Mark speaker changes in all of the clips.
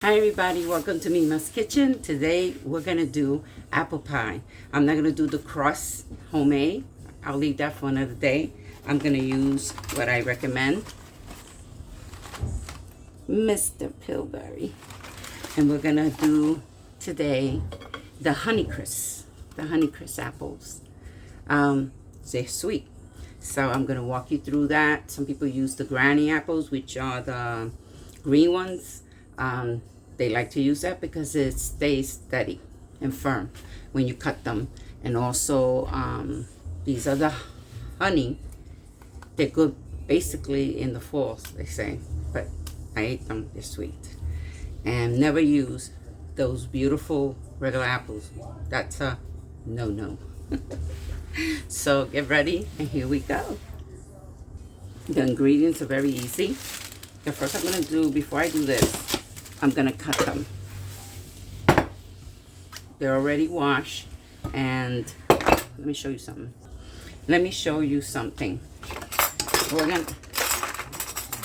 Speaker 1: Hi everybody, welcome to Mima's Kitchen. Today we're going to do apple pie. I'm not going to do the crust homemade. I'll leave that for another day. I'm going to use what I recommend. Mr. Pillsbury. And we're going to do today the Honeycrisp. The Honeycrisp apples. They're sweet. So I'm going to walk you through that. Some people use the granny apples, which are the green ones. They like to use that because it stays steady and firm when you cut them. And also, these are the honey. They're good basically in the fall, they say. But I ate them, they're sweet. And never use those beautiful regular apples. That's a no-no. So get ready, and here we go. The ingredients are very easy. The first I'm going to do, before I do this, I'm going to cut them. They're already washed, and let me show you something.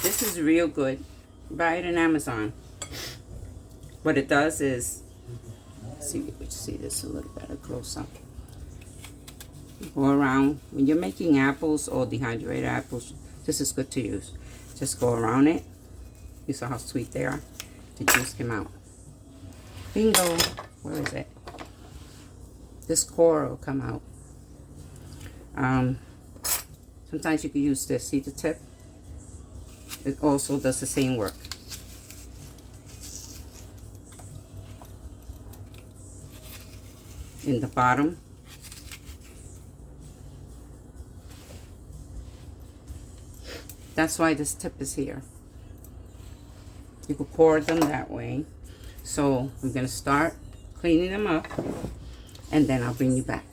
Speaker 1: This is real good. Buy it on Amazon. What it does is, see this a little better close up. Go around, when you're making apples or dehydrated apples, this is good to use. Just go around it. You saw how sweet they are. The juice came out. Bingo! Where is it? This core will come out. Sometimes you can use this. See the tip? It also does the same work. In the bottom. That's why this tip is here. You can pour them that way. So I'm going to start cleaning them up, and then I'll bring you back.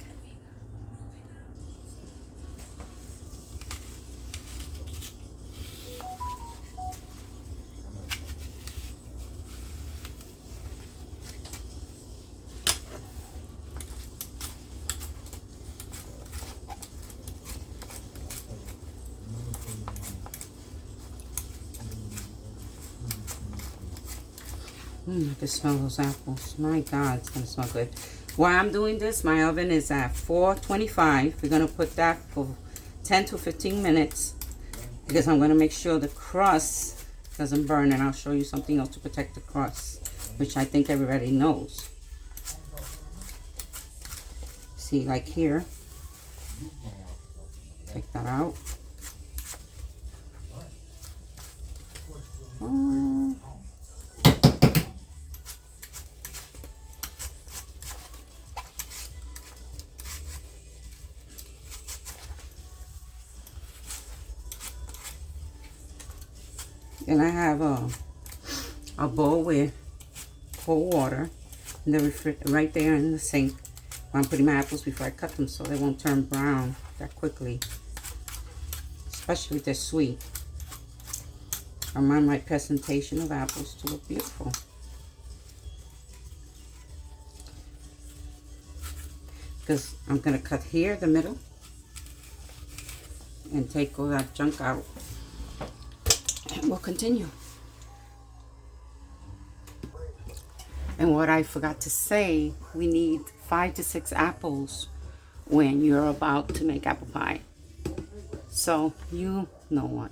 Speaker 1: I can smell those apples. My God, it's going to smell good. While I'm doing this, my oven is at 425. We're going to put that for 10 to 15 minutes because I'm going to make sure the crust doesn't burn, and I'll show you something else to protect the crust, which I think everybody knows. See, like here. Take that out. And I have a bowl with cold water in the right there in the sink. I'm putting my apples before I cut them so they won't turn brown that quickly, especially if they're sweet. I want my presentation of apples to look beautiful. Because I'm going to cut here, the middle, and take all that junk out. And we'll continue. And what I forgot to say, we need 5 to 6 apples when you're about to make apple pie. So you know what?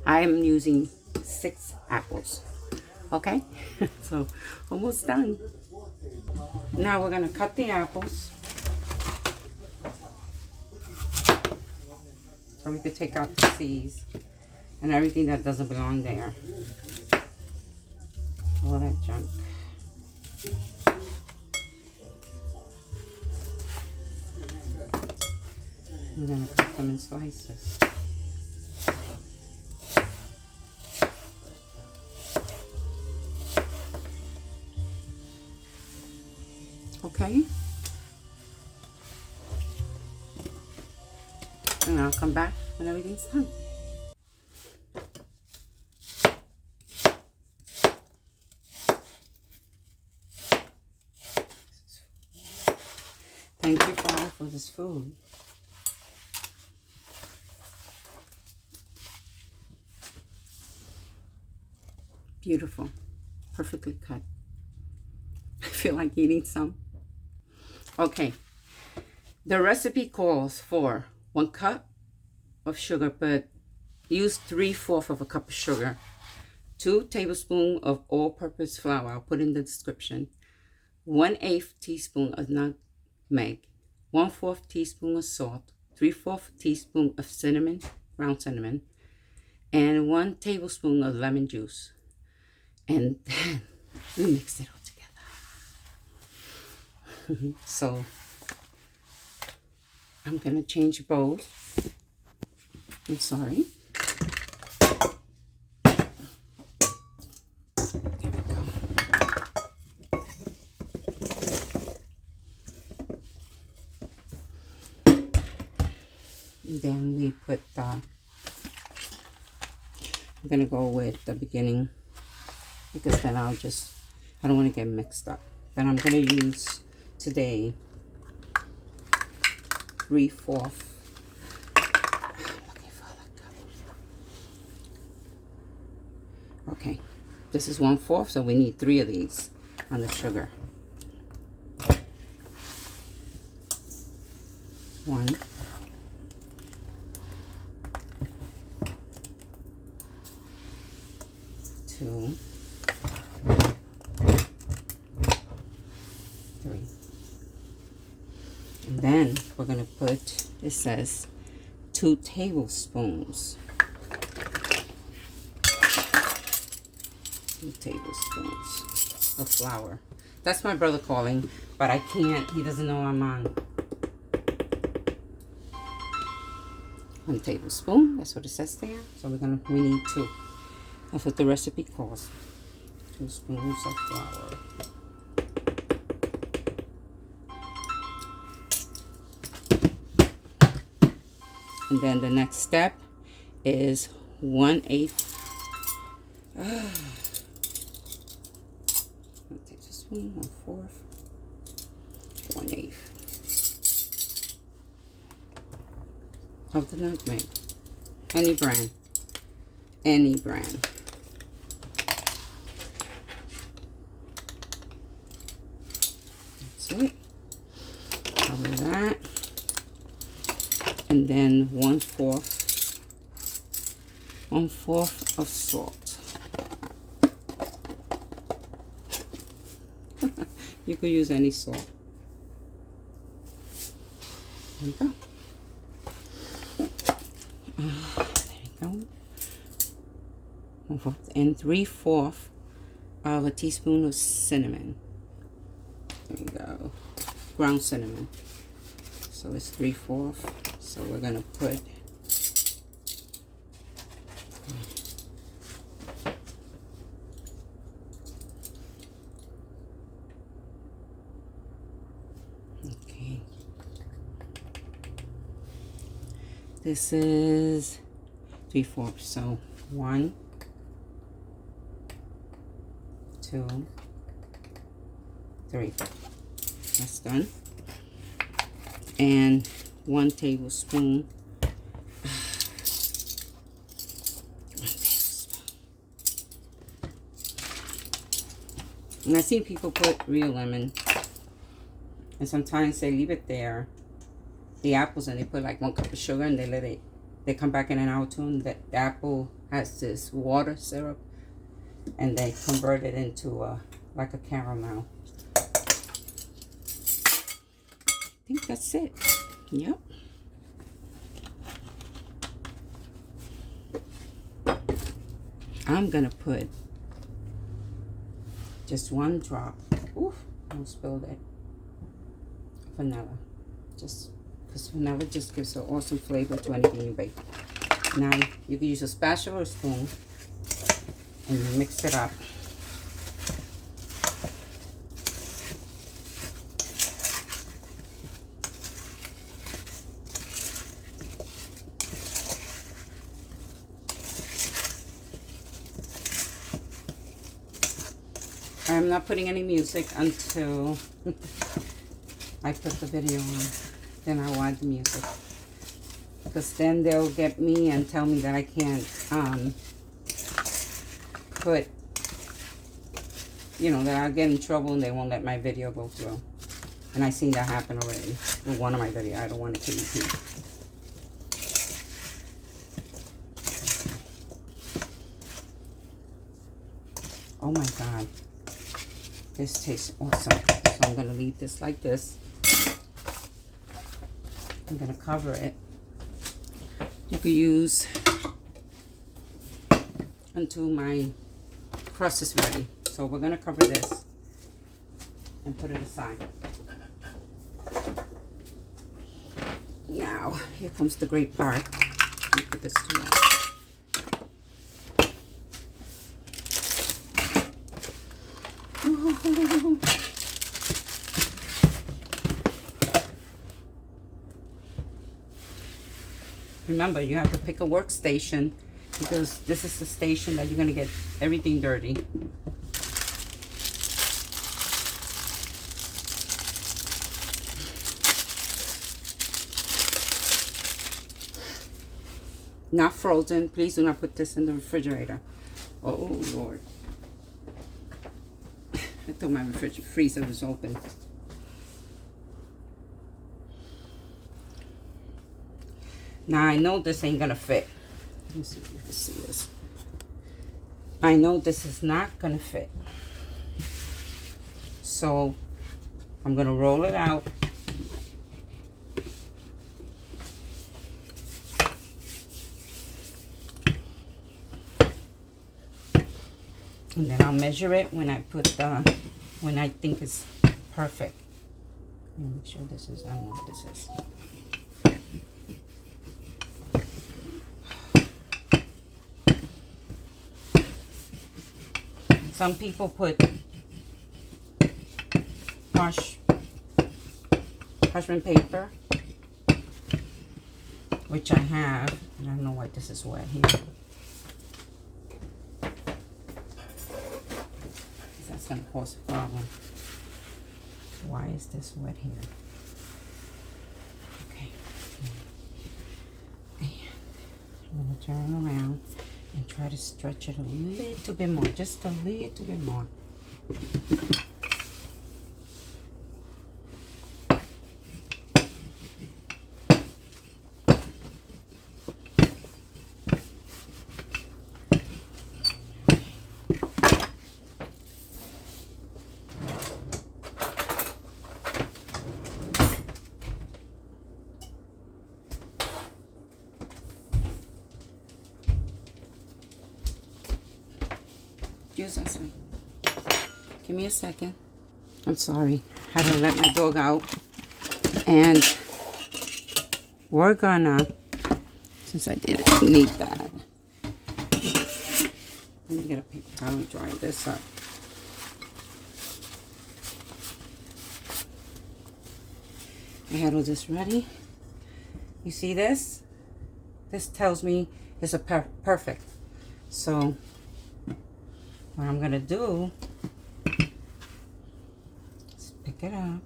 Speaker 1: I am using 6 apples. Okay? So almost done. Now we're going to cut the apples. So we could take out the seeds and everything that doesn't belong there. All that junk. I'm going to cut them in slices. Okay? And I'll come back when everything's done. Thank you, Father, for this food. Beautiful. Perfectly cut. I feel like eating some. Okay. The recipe calls for 1 cup of sugar, but use 3/4 of a cup of sugar, 2 tablespoons of all-purpose flour. I'll put in the description. 1/8 teaspoon of nutmeg, 1/4 teaspoon of salt, 3/4 teaspoon of cinnamon, ground cinnamon, and 1 tablespoon of lemon juice. And then we mix it all together. So I'm gonna change bowls. I'm sorry. There we go. Then we put the, I'm gonna go with the beginning because then I don't want to get mixed up. Then I'm gonna use today 3/4. Okay, this is 1/4, so we need 3 of these on the sugar. 1, 2, 3. And then we're going to put, it says 2 tablespoons. 2 tablespoons of flour. That's my brother calling, but I can't, he doesn't know I'm on. 1 tablespoon, that's what it says there. So we need 2. That's what the recipe calls. 2 spoons of flour. And then the next step is 1/8. 1 tablespoon, 1/4, 1/8 of the nutmeg. Any brand. Any brand. That's it. Cover that. And then 1/4 of salt. You could use any salt. There you go. There you go. 1/4 and 3/4 of a teaspoon of cinnamon. There you go. Ground cinnamon. So it's 3/4. So we're gonna put okay. This is 3/4. So 1, 2, 3. That's done. And 1 tablespoon. And I see people put real lemon, and sometimes they leave it there, the apples, and they put like 1 cup of sugar, and they come back in an hour or 2, and the apple has this water syrup, and they convert it into like a caramel. I think that's it. Yep. I'm gonna put just 1 drop. Oof, I spilled it. Vanilla. Just because vanilla just gives an awesome flavor to anything you bake. Now you can use a spatula or a spoon and you mix it up. I'm not putting any music until I put the video on. Then I'll add the music. Because then they'll get me and tell me that I can't put you know, that I'll get in trouble and they won't let my video go through. And I've seen that happen already with one of my videos. I don't want it to repeat. Oh my God. This tastes awesome. So I'm going to leave this like this. I'm going to cover it. You could use until my crust is ready. So we're going to cover this and put it aside. Now, here comes the great part. Let me put this together. Remember, you have to pick a workstation because this is the station that you're going to get everything dirty. Not frozen. Please do not put this in the refrigerator. Oh, Lord. I thought my freezer was open. Now, I know this ain't gonna fit. Let me see if you can see this. I know this is not gonna fit. So, I'm gonna roll it out. And then I'll measure it when I put the, when I think it's perfect. Let me make sure this is, I don't know what this is. Some people put parchment paper, which I have. I don't know why this is wet here. That's going to cause a problem. Why is this wet here? Okay. And I'm going to turn around and try to stretch it a little bit more. Just a little bit more. Excuse me. Give me a second. I'm sorry. I had to let my dog out. And we're gonna, since I didn't need that, let me get a paper towel and dry this up. I had all this ready. You see this? This tells me it's a perfect. So what I'm gonna do is pick it up.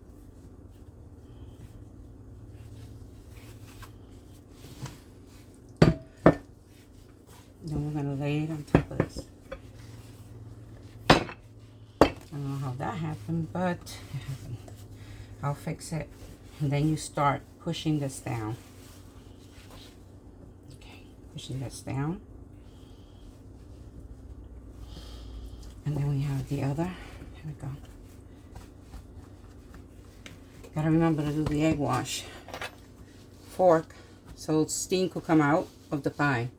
Speaker 1: Then we're gonna lay it on top of this. I don't know how that happened, but it happened. I'll fix it. And then you start pushing this down. Okay, pushing this down. And then we have the other. Here we go. Gotta remember to do the egg wash. Fork, so steam could come out of the pie.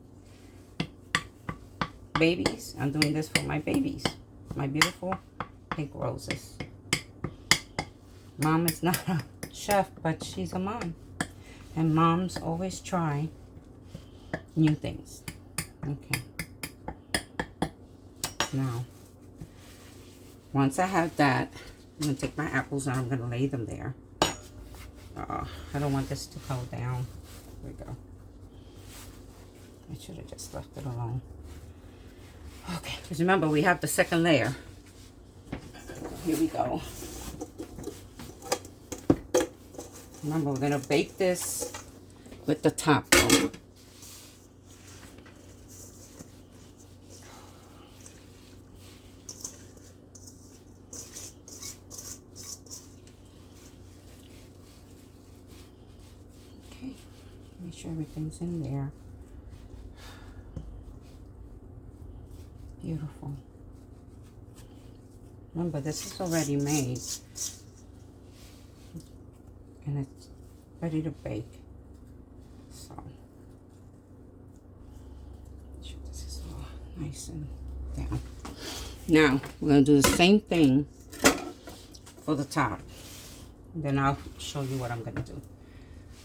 Speaker 1: Babies, I'm doing this for my babies. My beautiful pink roses. Mom is not a chef, but she's a mom. And moms always try new things. Okay. Now, once I have that, I'm going to take my apples and I'm going to lay them there. I don't want this to go down. There we go. I should have just left it alone. Okay, because remember, we have the second layer. Here we go. Remember, we're going to bake this with the top on. Make sure everything's in there. Beautiful. Remember, this is already made. And it's ready to bake. So, make sure this is all nice and down. Now, we're going to do the same thing for the top. Then I'll show you what I'm going to do.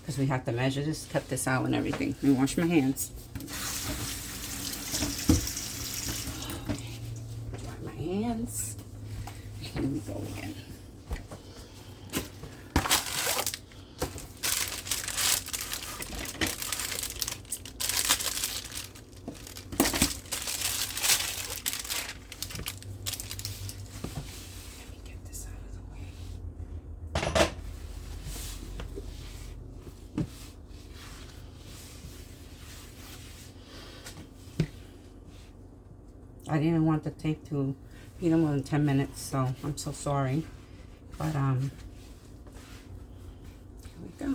Speaker 1: Because we have to measure this, cut this out and everything. Let me wash my hands. Dry my hands. Here we go again. I didn't want the tape to be no more than 10 minutes, so I'm so sorry. But, here we go.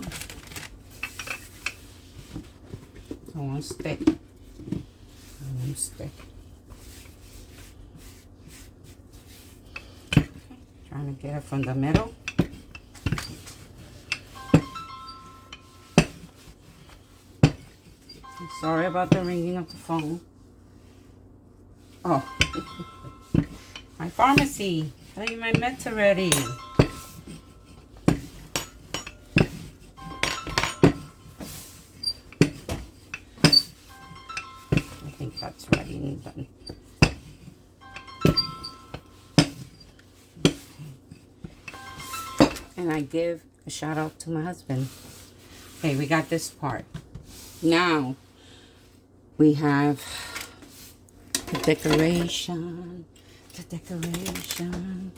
Speaker 1: It won't stick. It won't stick. Okay. Trying to get it from the middle. I'm sorry about the ringing of the phone. Oh, my pharmacy. I think my meds are ready. I think that's ready and done. And I give a shout out to my husband. Okay, we got this part. Now we have the decoration, the decoration.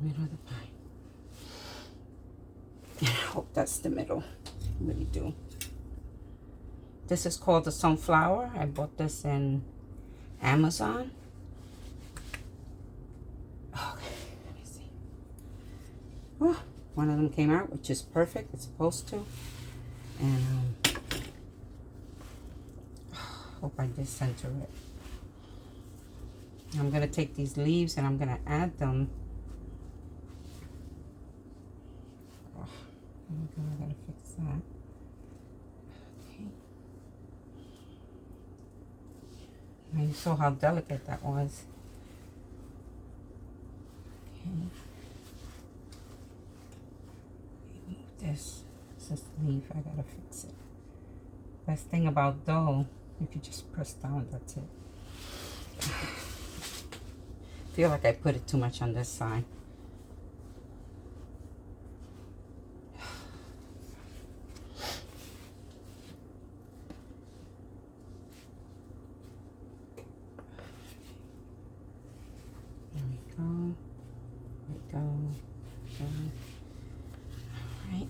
Speaker 1: Middle of the pie. And I hope that's the middle. I really do. This is called the sunflower. I bought this in Amazon. Okay, let me see. Oh, one of them came out, which is perfect. It's supposed to. And hope I did center it. I'm going to take these leaves and I'm going to add them. Oh my God, I got to fix that. Okay. Now you saw how delicate that was. Okay. Move this. This leaf, I got to fix it. Best thing about dough, you can just press down, that's it. I feel like I put it too much on this side. There we go. There we go. All right.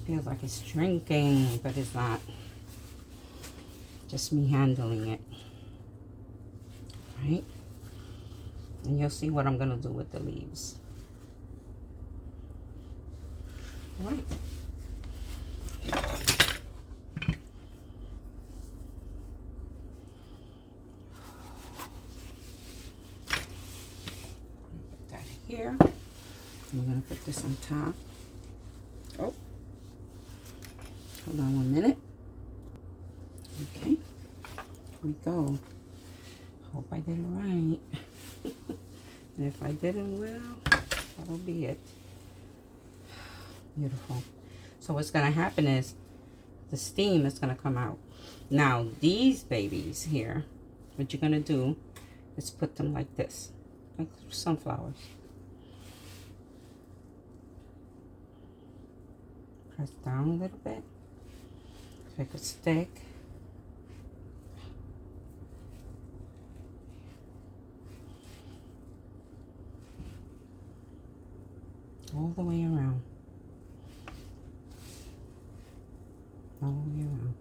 Speaker 1: Feels like it's shrinking, but it's not. Just me handling it. Right? And you'll see what I'm going to do with the leaves. All right. Put that here. I'm going to put this on top. Oh. Hold on 1 minute. Okay. Here we go. Hope I did it right. And if I didn't, well, that'll be it. Beautiful. So what's going to happen is the steam is going to come out. Now, these babies here, what you're going to do is put them like this, like sunflowers. Press down a little bit so it could stick. All the way around. All the way around.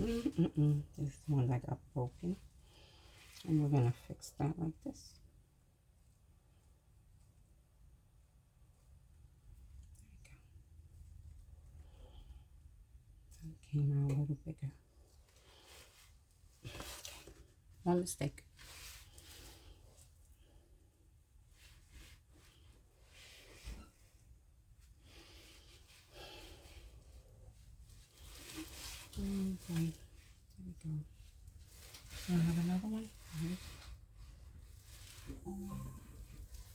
Speaker 1: This one that got broken. And we're going to fix that like this. There we go. It came out a little bigger. Okay. One mistake. Okay, there we go. So I have another one.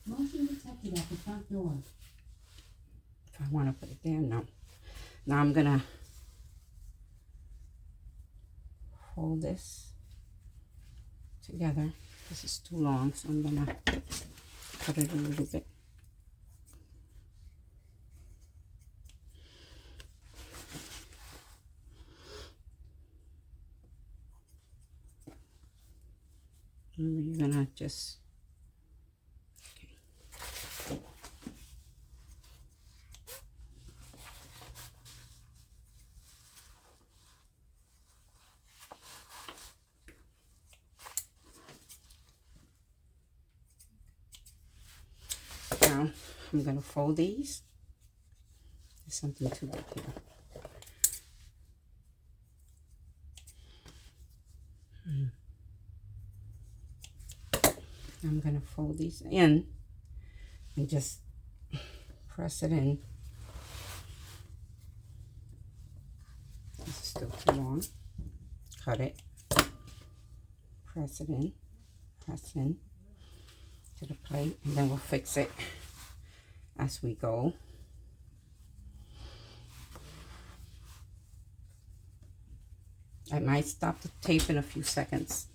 Speaker 1: Motion detected at the front door. If I want to put it there, no. Now I'm gonna fold this together. This is too long, so I'm gonna cut it a little bit. And you're gonna just now I'm gonna fold these. There's something too big here. I'm gonna fold these in and just press it in. This is still too long. Cut it. Press it in. Press in to the plate, and then we'll fix it as we go. I might stop the tape in a few seconds.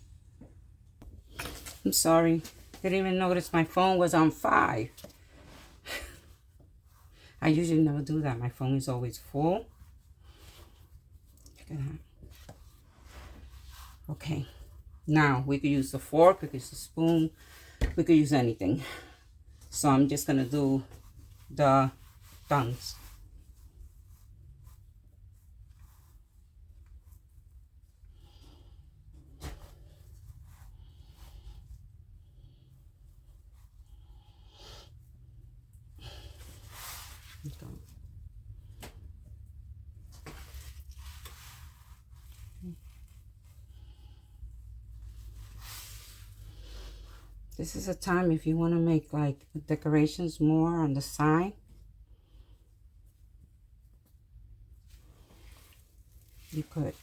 Speaker 1: I'm sorry. Didn't even notice my phone was on 5. I usually never do that. My phone is always full. Look at that. Okay. Now, we could use the fork, we could use the spoon, we could use anything. So I'm just going to do the thumbs. This is a time if you want to make like decorations more on the side. You could.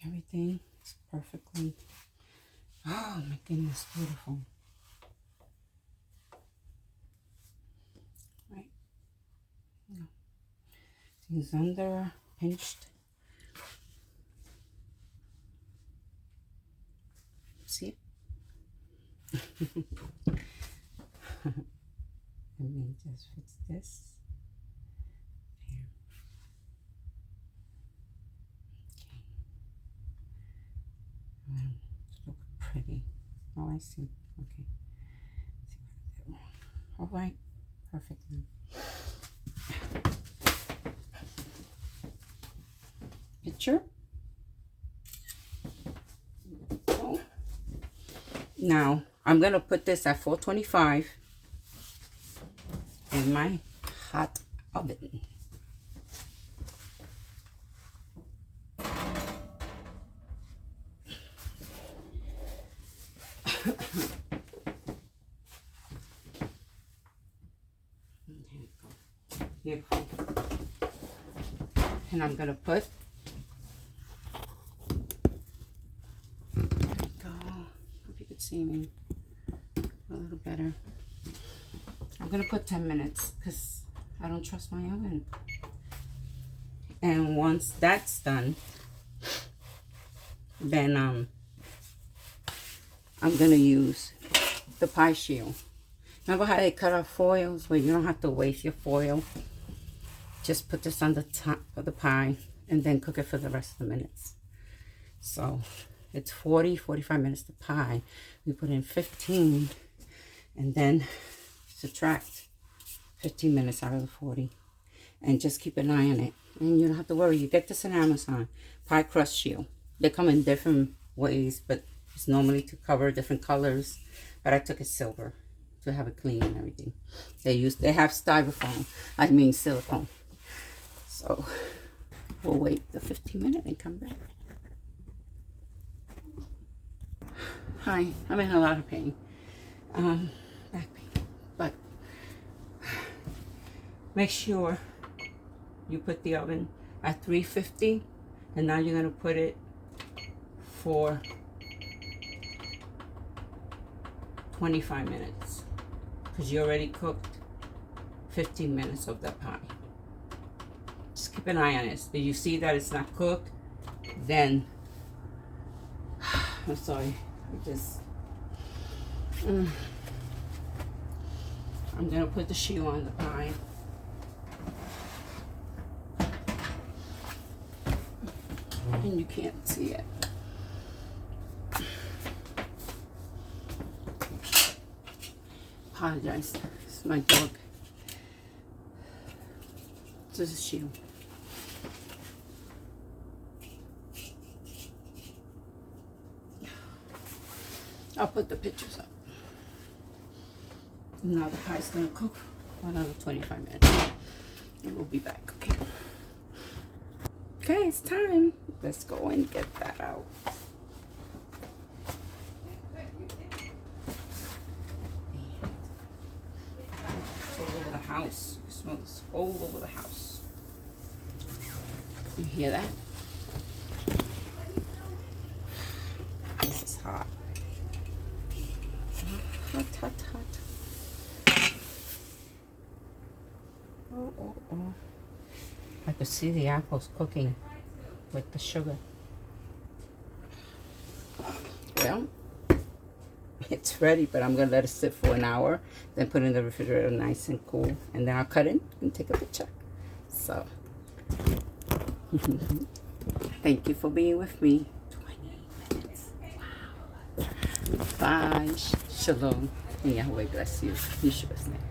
Speaker 1: Everything is perfectly, oh my goodness, beautiful. Right. No. Things under, pinched. See it? Let me just fix this. Look pretty. Oh, I see. Okay. See what I did wrong. All right. Perfect. Picture. Oh. Now, I'm going to put this at 425 in my hot oven. There you go. Beautiful. And I'm gonna put, there we go. Hope you could see me a little better. I'm gonna put 10 minutes because I don't trust my oven. And once that's done, then I'm gonna use the pie shield. Remember how they cut off foils where you don't have to waste your foil? Just put this on the top of the pie and then cook it for the rest of the minutes. So it's 45 minutes to pie. We put in 15 and then subtract 15 minutes out of the 40. And just keep an eye on it. And you don't have to worry. You get this on Amazon. Pie crust shield. They come in different ways, but it's normally to cover different colors. But I took it silver to have it clean and everything. They have styrofoam. I mean silicone. So we'll wait the 15 minutes and come back. Hi, I'm in a lot of pain. Back pain. But make sure you put the oven at 350, and now you're gonna put it for 25 minutes because you already cooked 15 minutes of that pie. Just keep an eye on it. Did you see that it's not cooked? Then I'm sorry. I'm gonna put the shield on the pie. And you can't see it. Apologize. It's my dog. This is shield. I'll put the pictures up. Now the pie's gonna cook for another 25 minutes. And we'll be back, okay? Okay, it's time. Let's go and get that out. It's all over the house. It smells all over the house. You hear that? This is hot. Hot, hot, hot. Oh, oh, oh. I could see the apples cooking with the sugar. Well, it's ready, but I'm gonna let it sit for an hour, then put it in the refrigerator nice and cool, and then I'll cut it and take a picture. So, thank you for being with me. 20 minutes. Wow. Bye. Shalom. And Yahweh bless you. Yeshua's name.